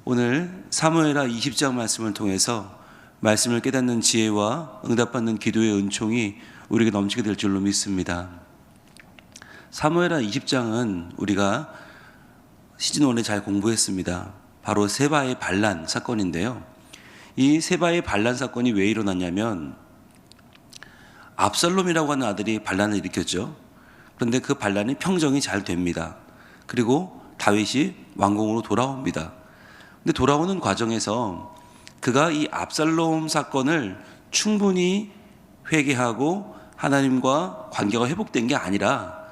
오늘 사무엘하 20장 말씀을 통해서 말씀을 깨닫는 지혜와 응답받는 기도의 은총이 우리에게 넘치게 될 줄로 믿습니다. 사무엘하 20장은 우리가 시즌1에 잘 공부했습니다. 바로 세바의 반란 사건인데요. 이 세바의 반란 사건이 왜 일어났냐면 압살롬이라고 하는 아들이 반란을 일으켰죠. 그런데 그 반란이 평정이 잘 됩니다. 그리고 다윗이 왕궁으로 돌아옵니다. 근데 돌아오는 과정에서 그가 이 압살롬 사건을 충분히 회개하고 하나님과 관계가 회복된 게 아니라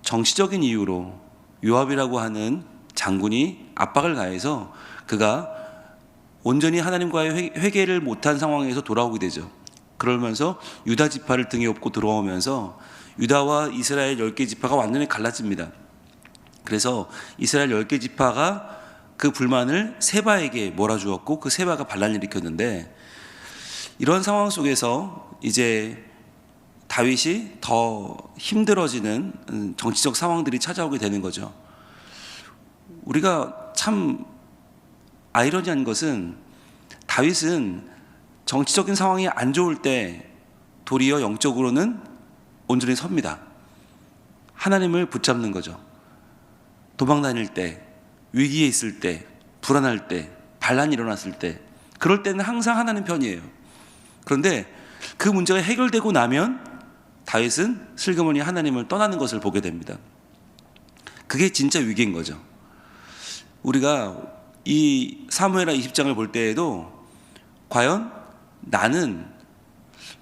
정치적인 이유로 요압이라고 하는 장군이 압박을 가해서 그가 온전히 하나님과의 회개를 못한 상황에서 돌아오게 되죠. 그러면서 유다 지파를 등에 업고 들어오면서 유다와 이스라엘 10개 지파가 완전히 갈라집니다. 그래서 이스라엘 10개 지파가 그 불만을 세바에게 몰아주었고 그 세바가 반란을 일으켰는데, 이런 상황 속에서 이제 다윗이 더 힘들어지는 정치적 상황들이 찾아오게 되는 거죠. 우리가 참 아이러니한 것은 다윗은 정치적인 상황이 안 좋을 때 도리어 영적으로는 온전히 섭니다. 하나님을 붙잡는 거죠. 도망 다닐 때, 위기에 있을 때, 불안할 때, 반란이 일어났을 때, 그럴 때는 항상 하나님 편이에요. 그런데 그 문제가 해결되고 나면 다윗은 슬그머니 하나님을 떠나는 것을 보게 됩니다. 그게 진짜 위기인 거죠. 우리가 이 사무엘하 20장을 볼 때에도 과연 나는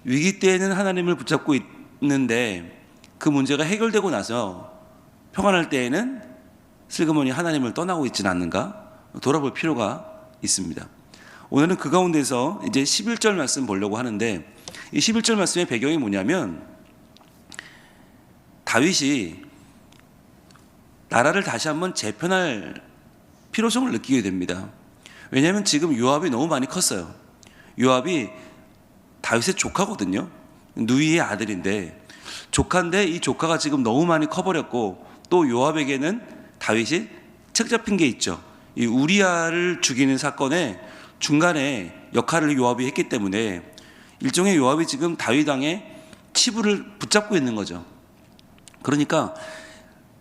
위기 때에는 하나님을 붙잡고 있는데 그 문제가 해결되고 나서 평안할 때에는 슬그머니 하나님을 떠나고 있지는 않는가 돌아볼 필요가 있습니다. 오늘은 그 가운데서 이제 11절 말씀 보려고 하는데, 이 11절 말씀의 배경이 뭐냐면 다윗이 나라를 다시 한번 재편할 필요성을 느끼게 됩니다. 왜냐하면 지금 요압이 너무 많이 컸어요. 요압이 다윗의 조카거든요. 누이의 아들인데 조카인데 이 조카가 지금 너무 많이 커버렸고, 또 요압에게는 다윗이 책 잡힌 게 있죠. 이 우리아를 죽이는 사건에 중간에 역할을 요압이 했기 때문에 일종의 요압이 지금 다윗 왕의 치부를 붙잡고 있는 거죠. 그러니까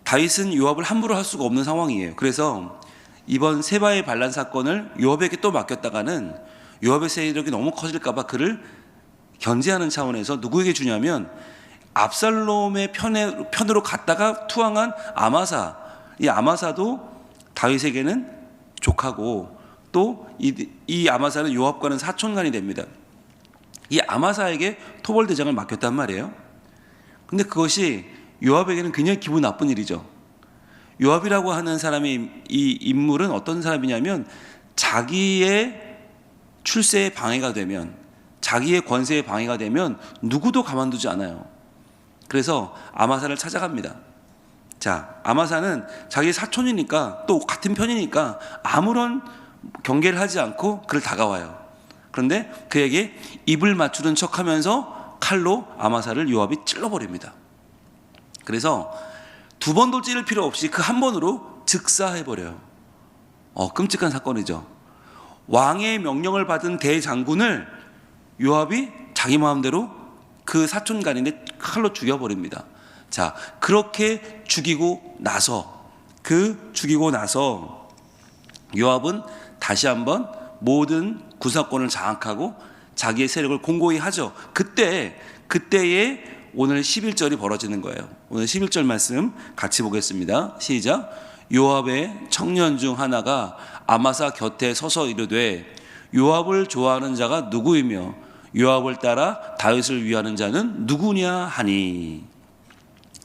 다윗은 요압을 함부로 할 수가 없는 상황이에요. 그래서 이번 세바의 반란 사건을 요압에게 또 맡겼다가는 요압의 세력이 너무 커질까 봐 그를 견제하는 차원에서 누구에게 주냐면 압살롬의 편으로 갔다가 투항한 아마사. 이 아마사도 다윗에게는 조카고, 또 이 아마사는 요압과는 사촌간이 됩니다. 이 아마사에게 토벌대장을 맡겼단 말이에요. 근데 그것이 요압에게는 굉장히 기분 나쁜 일이죠. 요압이라고 하는 사람이, 이 인물은 어떤 사람이냐면 자기의 출세에 방해가 되면, 자기의 권세에 방해가 되면 누구도 가만두지 않아요. 그래서 아마사를 찾아갑니다. 자, 아마사는 자기 사촌이니까 또 같은 편이니까 아무런 경계를 하지 않고 그를 다가와요. 그런데 그에게 입을 맞추는 척하면서 칼로 아마사를 요압이 찔러버립니다. 그래서 두 번도 찌를 필요 없이 그 한 번으로 즉사해버려요. 끔찍한 사건이죠. 왕의 명령을 받은 대장군을 요압이 자기 마음대로 그 사촌간인데 칼로 죽여버립니다. 자, 그렇게 죽이고 나서 요압은 다시 한번 모든 구사권을 장악하고 자기의 세력을 공고히 하죠. 그때에 오늘 11절이 벌어지는 거예요. 오늘 11절 말씀 같이 보겠습니다. 시작. 요압의 청년 중 하나가 아마사 곁에 서서 이르되 요압을 좋아하는 자가 누구이며 요압을 따라 다윗을 위하는 자는 누구냐 하니.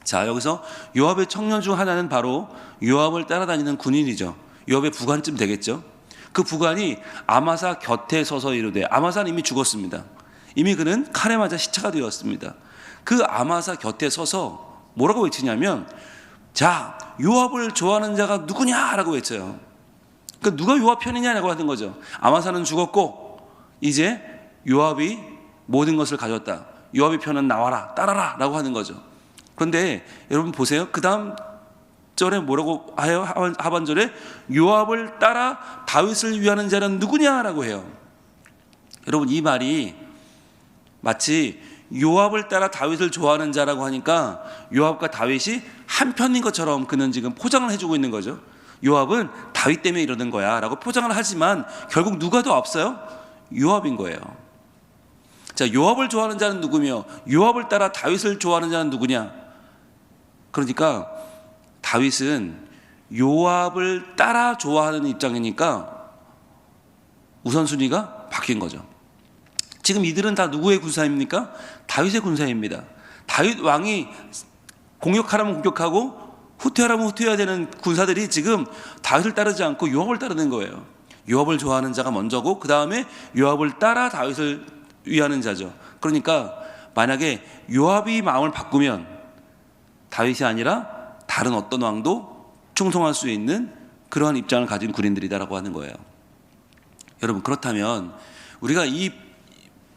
자, 여기서 요압의 청년 중 하나는 바로 요압을 따라다니는 군인이죠. 요압의 부관쯤 되겠죠. 그 부관이 아마사 곁에 서서 이르되, 아마사는 이미 죽었습니다. 이미 그는 칼에 맞아 시체가 되었습니다. 그 아마사 곁에 서서 뭐라고 외치냐면, 자, 요압을 좋아하는 자가 누구냐라고 외쳐요. 그러니까 누가 요압 편이냐라고 하는 거죠. 아마사는 죽었고 이제 요압이 모든 것을 가졌다. 요압의 편은 나와라, 따라라 라고 하는 거죠. 그런데 여러분 보세요. 그 다음 절에 뭐라고 해요? 하반절에 요압을 따라 다윗을 위하는 자는 누구냐라고 해요. 여러분, 이 말이 마치 요압을 따라 다윗을 좋아하는 자라고 하니까 요압과 다윗이 한 편인 것처럼 그는 지금 포장을 해주고 있는 거죠. 요압은 다윗 때문에 이러는 거야 라고 포장을 하지만 결국 누가 더 앞서요? 요압인 거예요. 자, 요압을 좋아하는 자는 누구며 요압을 따라 다윗을 좋아하는 자는 누구냐? 그러니까 다윗은 요압을 따라 좋아하는 입장이니까 우선순위가 바뀐 거죠. 지금 이들은 다 누구의 군사입니까? 다윗의 군사입니다. 다윗 왕이 공격하라면 공격하고 후퇴하라면 후퇴해야 되는 군사들이 지금 다윗을 따르지 않고 요압을 따르는 거예요. 요압을 좋아하는 자가 먼저고 그 다음에 요압을 따라 다윗을 위하는 자죠. 그러니까 만약에 요압이 마음을 바꾸면 다윗이 아니라 다른 어떤 왕도 충성할 수 있는 그러한 입장을 가진 군인들이다라고 하는 거예요. 여러분, 그렇다면 우리가 이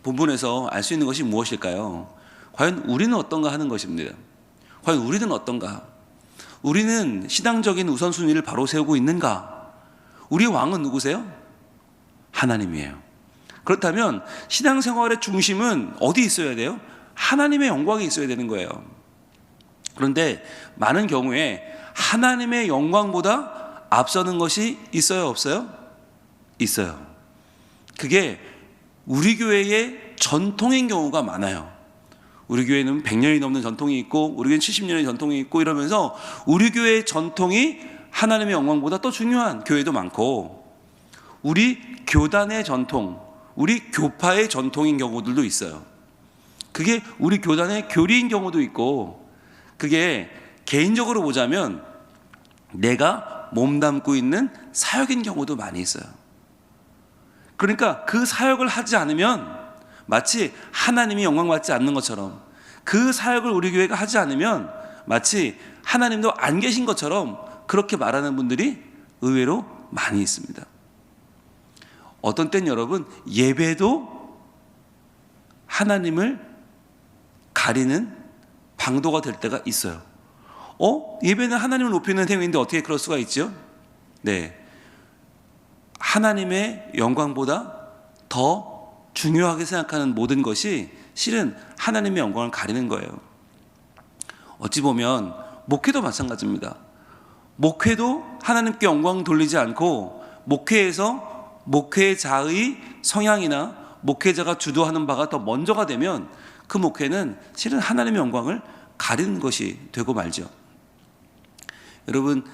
본문에서 알 수 있는 것이 무엇일까요? 과연 우리는 어떤가 하는 것입니다. 과연 우리는 어떤가? 우리는 신앙적인 우선순위를 바로 세우고 있는가? 우리의 왕은 누구세요? 하나님이에요. 그렇다면 신앙생활의 중심은 어디 있어야 돼요? 하나님의 영광이 있어야 되는 거예요. 그런데 많은 경우에 하나님의 영광보다 앞서는 것이 있어요, 없어요? 있어요. 그게 우리 교회의 전통인 경우가 많아요. 우리 교회는 100년이 넘는 전통이 있고 우리 교회는 70년의 전통이 있고 이러면서 우리 교회의 전통이 하나님의 영광보다 더 중요한 교회도 많고 우리 교단의 전통, 우리 교파의 전통인 경우들도 있어요. 그게 우리 교단의 교리인 경우도 있고 그게 개인적으로 보자면 내가 몸담고 있는 사역인 경우도 많이 있어요. 그러니까 그 사역을 하지 않으면 마치 하나님이 영광받지 않는 것처럼 그 사역을 우리 교회가 하지 않으면 마치 하나님도 안 계신 것처럼 그렇게 말하는 분들이 의외로 많이 있습니다. 어떤 땐 여러분 예배도 하나님을 가리는 방도가 될 때가 있어요. 예배는 하나님을 높이는 행위인데 어떻게 그럴 수가 있죠? 네, 하나님의 영광보다 더 중요하게 생각하는 모든 것이 실은 하나님의 영광을 가리는 거예요. 어찌 보면 목회도 마찬가지입니다. 목회도 하나님께 영광 돌리지 않고 목회에서 목회자의 성향이나 목회자가 주도하는 바가 더 먼저가 되면 그 목회는 실은 하나님의 영광을 가리는 것이 되고 말죠. 여러분,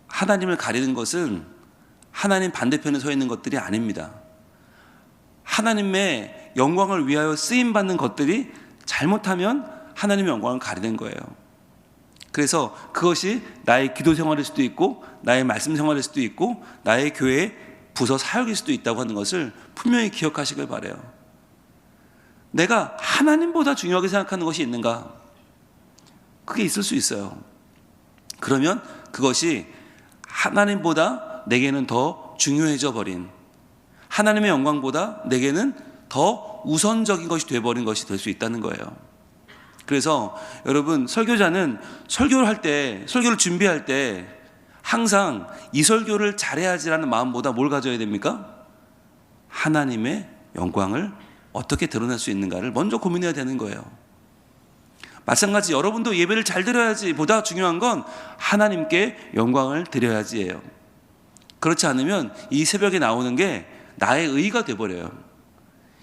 하나님을 가리는 것은 하나님 반대편에 서 있는 것들이 아닙니다. 하나님의 영광을 위하여 쓰임받는 것들이 잘못하면 하나님의 영광을 가리는 거예요. 그래서 그것이 나의 기도 생활일 수도 있고 나의 말씀 생활일 수도 있고 나의 교회 부서 사역일 수도 있다고 하는 것을 분명히 기억하시길 바라요. 내가 하나님보다 중요하게 생각하는 것이 있는가? 그게 있을 수 있어요. 그러면 그것이 하나님보다 내게는 더 중요해져 버린, 하나님의 영광보다 내게는 더 우선적인 것이 되어버린 것이 될 수 있다는 거예요. 그래서 여러분, 설교자는 설교를 할 때, 설교를 준비할 때 항상 이 설교를 잘해야지라는 마음보다 뭘 가져야 됩니까? 하나님의 영광을 어떻게 드러낼 수 있는가를 먼저 고민해야 되는 거예요. 마찬가지 여러분도 예배를 잘 드려야지 보다 중요한 건 하나님께 영광을 드려야지예요. 그렇지 않으면 이 새벽에 나오는 게 나의 의의가 돼버려요.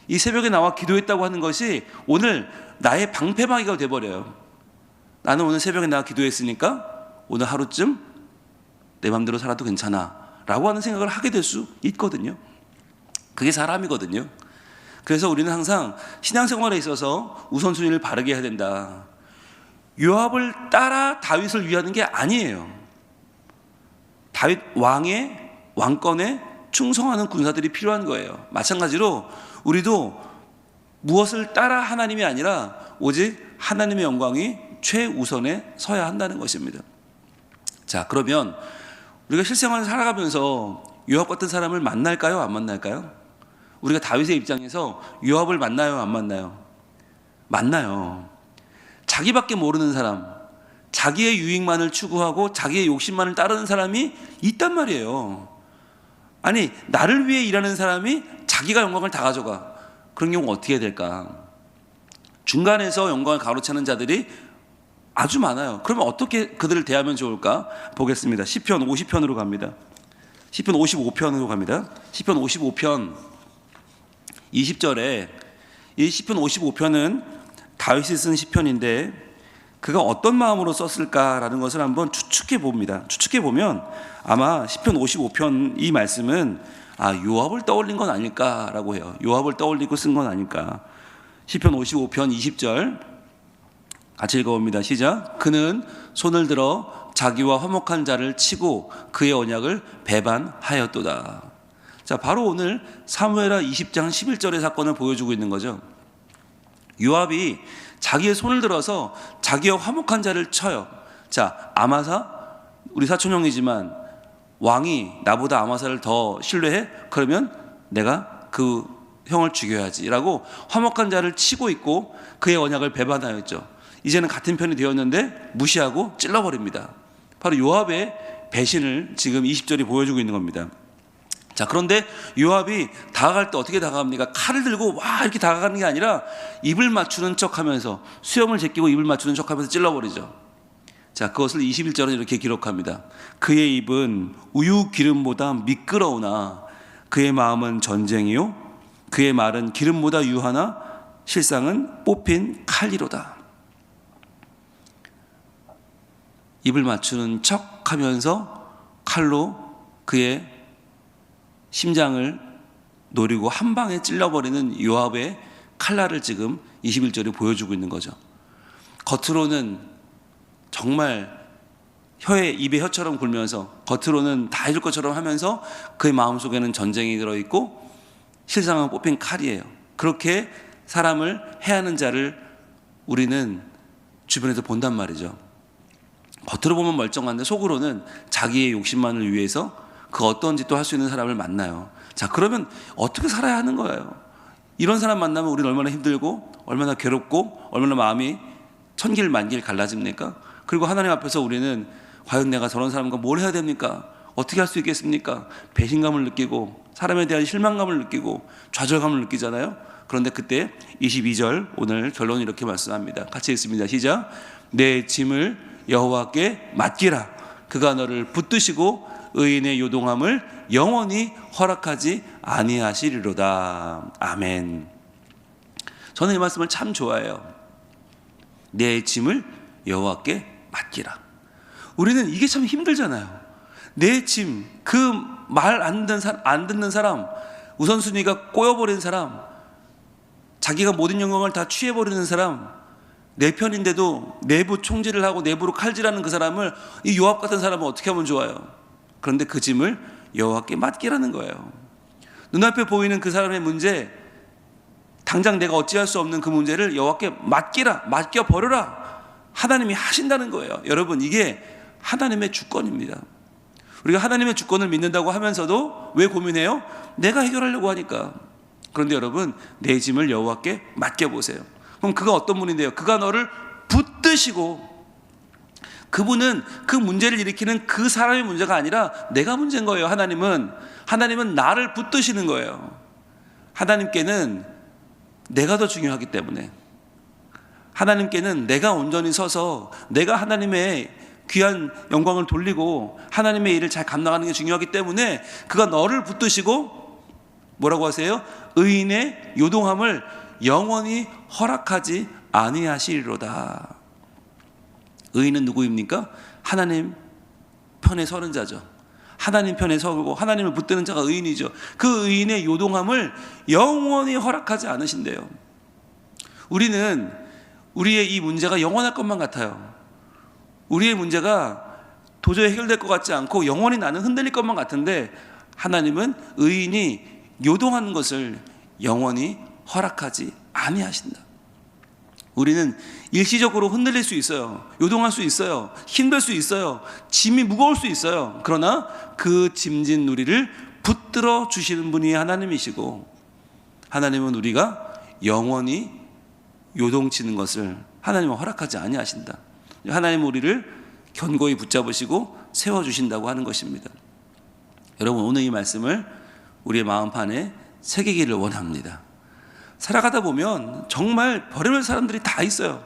이 새벽에 나와 기도했다고 하는 것이 오늘 나의 방패막이가 돼버려요. 나는 오늘 새벽에 나와 기도했으니까 오늘 하루쯤 내 맘대로 살아도 괜찮아 라고 하는 생각을 하게 될 수 있거든요. 그게 사람이거든요. 그래서 우리는 항상 신앙생활에 있어서 우선순위를 바르게 해야 된다. 요압을 따라 다윗을 위하는 게 아니에요. 다윗 왕의 왕권에 충성하는 군사들이 필요한 거예요. 마찬가지로 우리도 무엇을 따라 하나님이 아니라 오직 하나님의 영광이 최우선에 서야 한다는 것입니다. 자, 그러면 우리가 실생활을 살아가면서 요압 같은 사람을 만날까요? 안 만날까요? 우리가 다윗의 입장에서 요압을 만나요? 안 만나요? 만나요. 자기밖에 모르는 사람, 자기의 유익만을 추구하고 자기의 욕심만을 따르는 사람이 있단 말이에요. 아니, 나를 위해 일하는 사람이 자기가 영광을 다 가져가. 그런 경우 어떻게 해야 될까? 중간에서 영광을 가로채는 자들이 아주 많아요. 그러면 어떻게 그들을 대하면 좋을까? 보겠습니다. 시편 50편으로 갑니다. 시편 55편으로 갑니다. 시편 55편 20절에, 이 시편 55편은 다윗이 쓴 시편인데 그가 어떤 마음으로 썼을까라는 것을 한번 추측해 봅니다. 추측해 보면 아마 시편 55편 이 말씀은 요압을 떠올린 건 아닐까라고 해요. 요압을 떠올리고 쓴 건 아닐까. 시편 55편 20절 같이 읽어봅니다. 시작. 그는 손을 들어 자기와 화목한 자를 치고 그의 언약을 배반하였도다. 자, 바로 오늘 사무엘하 20장 11절의 사건을 보여주고 있는 거죠. 요압이 자기의 손을 들어서 자기와 화목한 자를 쳐요. 자, 아마사, 우리 사촌형이지만 왕이 나보다 아마사를 더 신뢰해? 그러면 내가 그 형을 죽여야지 라고 화목한 자를 치고 있고 그의 언약을 배반하였죠. 이제는 같은 편이 되었는데 무시하고 찔러버립니다. 바로 요압의 배신을 지금 20절이 보여주고 있는 겁니다. 자, 그런데 요압이 다가갈 때 어떻게 다가갑니까? 칼을 들고 와 이렇게 다가가는 게 아니라 입을 맞추는 척하면서, 수염을 제끼고 입을 맞추는 척하면서 찔러버리죠. 자, 그것을 21절은 이렇게 기록합니다. 그의 입은 우유 기름보다 미끄러우나 그의 마음은 전쟁이요 그의 말은 기름보다 유하나 실상은 뽑힌 칼이로다. 입을 맞추는 척하면서 칼로 그의 심장을 노리고 한 방에 찔러버리는 요압의 칼날을 지금 21절에 보여주고 있는 거죠. 겉으로는 정말 입에 혀처럼 굴면서, 겉으로는 다 해줄 것처럼 하면서 그의 마음속에는 전쟁이 들어있고 실상은 뽑힌 칼이에요. 그렇게 사람을 해하는 자를 우리는 주변에서 본단 말이죠. 겉으로 보면 멀쩡한데 속으로는 자기의 욕심만을 위해서 그 어떤 짓도 할 수 있는 사람을 만나요. 자, 그러면 어떻게 살아야 하는 거예요? 이런 사람 만나면 우리는 얼마나 힘들고 얼마나 괴롭고 얼마나 마음이 천길 만길 갈라집니까? 그리고 하나님 앞에서 우리는 과연 내가 저런 사람과 뭘 해야 됩니까? 어떻게 할 수 있겠습니까? 배신감을 느끼고 사람에 대한 실망감을 느끼고 좌절감을 느끼잖아요. 그런데 그때 22절 오늘 결론은 이렇게 말씀합니다. 같이 읽습니다. 시작. 내 짐을 여호와께 맡기라. 그가 너를 붙드시고 의인의 요동함을 영원히 허락하지 아니하시리로다. 아멘. 저는 이 말씀을 참 좋아해요. 내 짐을 여호와께 맡기라. 우리는 이게 참 힘들잖아요. 내 짐, 그 말 안 듣는 사람, 우선순위가 꼬여버린 사람, 자기가 모든 영광을 다 취해버리는 사람, 내 편인데도 내부 총질을 하고 내부로 칼질하는 그 사람을, 이 요압 같은 사람은 어떻게 하면 좋아요? 그런데 그 짐을 여호와께 맡기라는 거예요. 눈앞에 보이는 그 사람의 문제, 당장 내가 어찌할 수 없는 그 문제를 여호와께 맡기라, 맡겨버려라. 하나님이 하신다는 거예요. 여러분, 이게 하나님의 주권입니다. 우리가 하나님의 주권을 믿는다고 하면서도 왜 고민해요? 내가 해결하려고 하니까. 그런데 여러분, 내 짐을 여호와께 맡겨보세요. 그럼 그가 어떤 분인데요? 그가 너를 붙드시고, 그분은 그 문제를 일으키는 그 사람의 문제가 아니라 내가 문제인 거예요. 하나님은 나를 붙드시는 거예요. 하나님께는 내가 더 중요하기 때문에, 하나님께는 내가 온전히 서서 내가 하나님의 귀한 영광을 돌리고 하나님의 일을 잘 감당하는 게 중요하기 때문에 그가 너를 붙드시고 뭐라고 하세요? 의인의 요동함을 영원히 허락하지 아니하시리로다. 의인은 누구입니까? 하나님 편에 서는 자죠. 하나님 편에 서고 하나님을 붙드는 자가 의인이죠. 그 의인의 요동함을 영원히 허락하지 않으신대요. 우리는 우리의 이 문제가 영원할 것만 같아요. 우리의 문제가 도저히 해결될 것 같지 않고 영원히 나는 흔들릴 것만 같은데, 하나님은 의인이 요동하는 것을 영원히 허락하지 아니하신다. 우리는 일시적으로 흔들릴 수 있어요. 요동할 수 있어요. 힘들 수 있어요. 짐이 무거울 수 있어요. 그러나 그 짐진 우리를 붙들어 주시는 분이 하나님이시고, 하나님은 우리가 영원히 요동치는 것을 하나님은 허락하지 아니하신다. 하나님 우리를 견고히 붙잡으시고 세워주신다고 하는 것입니다. 여러분, 오늘 이 말씀을 우리의 마음판에 새기기를 원합니다. 살아가다 보면 정말 별의별 사람들이 다 있어요.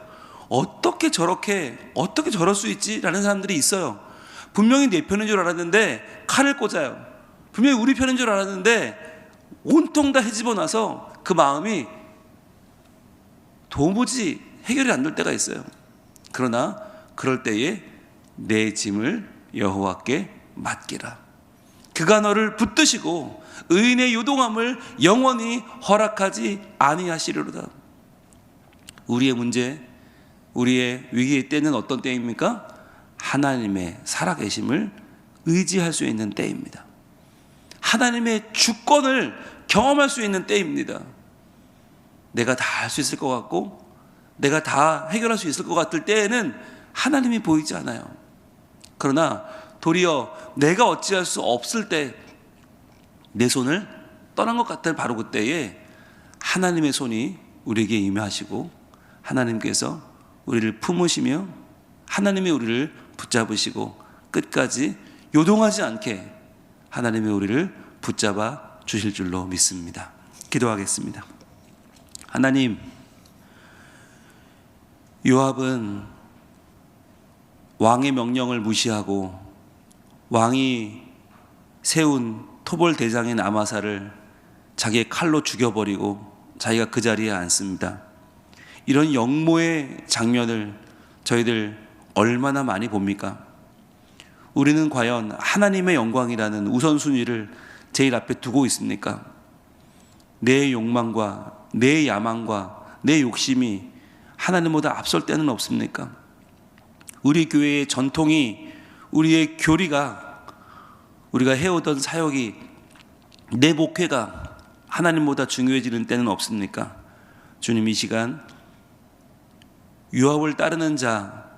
어떻게 저럴 수 있지라는 사람들이 있어요. 분명히 내 편인 줄 알았는데 칼을 꽂아요. 분명히 우리 편인 줄 알았는데 온통 다 헤집어 놔서 그 마음이 도무지 해결이 안 될 때가 있어요. 그러나 그럴 때에 내 짐을 여호와께 맡기라. 그가 너를 붙드시고 의인의 요동함을 영원히 허락하지 아니하시리로다. 우리의 문제, 우리의 위기의 때는 어떤 때입니까? 하나님의 살아계심을 의지할 수 있는 때입니다. 하나님의 주권을 경험할 수 있는 때입니다. 내가 다 할 수 있을 것 같고 내가 다 해결할 수 있을 것 같을 때에는 하나님이 보이지 않아요. 그러나 도리어 내가 어찌할 수 없을 때 내 손을 떠난 것 같을 바로 그때에 하나님의 손이 우리에게 임하시고 하나님께서 우리를 품으시며 하나님이 우리를 붙잡으시고 끝까지 요동하지 않게 하나님이 우리를 붙잡아 주실 줄로 믿습니다. 기도하겠습니다. 하나님, 요압은 왕의 명령을 무시하고 왕이 세운 토벌 대장인 아마사를 자기의 칼로 죽여버리고 자기가 그 자리에 앉습니다. 이런 영모의 장면을 저희들 얼마나 많이 봅니까? 우리는 과연 하나님의 영광이라는 우선순위를 제일 앞에 두고 있습니까? 내 욕망과 내 야망과 내 욕심이 하나님보다 앞설 때는 없습니까? 우리 교회의 전통이, 우리의 교리가, 우리가 해오던 사역이, 내 목회가 하나님보다 중요해지는 때는 없습니까? 주님, 이 시간 요압을 따르는 자,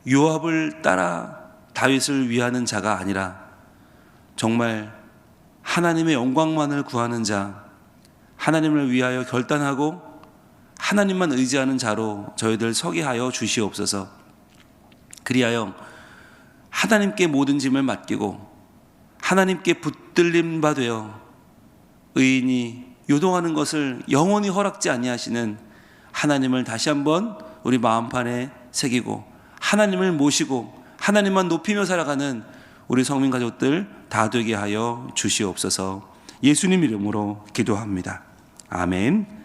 요압을 따라 다윗을 위하는 자가 아니라 정말 하나님의 영광만을 구하는 자, 하나님을 위하여 결단하고 하나님만 의지하는 자로 저희들 서게 하여 주시옵소서. 그리하여 하나님께 모든 짐을 맡기고 하나님께 붙들림 바 되어 의인이 요동하는 것을 영원히 허락지 아니하시는 하나님을 다시 한번 우리 마음판에 새기고 하나님을 모시고 하나님만 높이며 살아가는 우리 성민 가족들 다 되게 하여 주시옵소서. 예수님 이름으로 기도합니다. 아멘.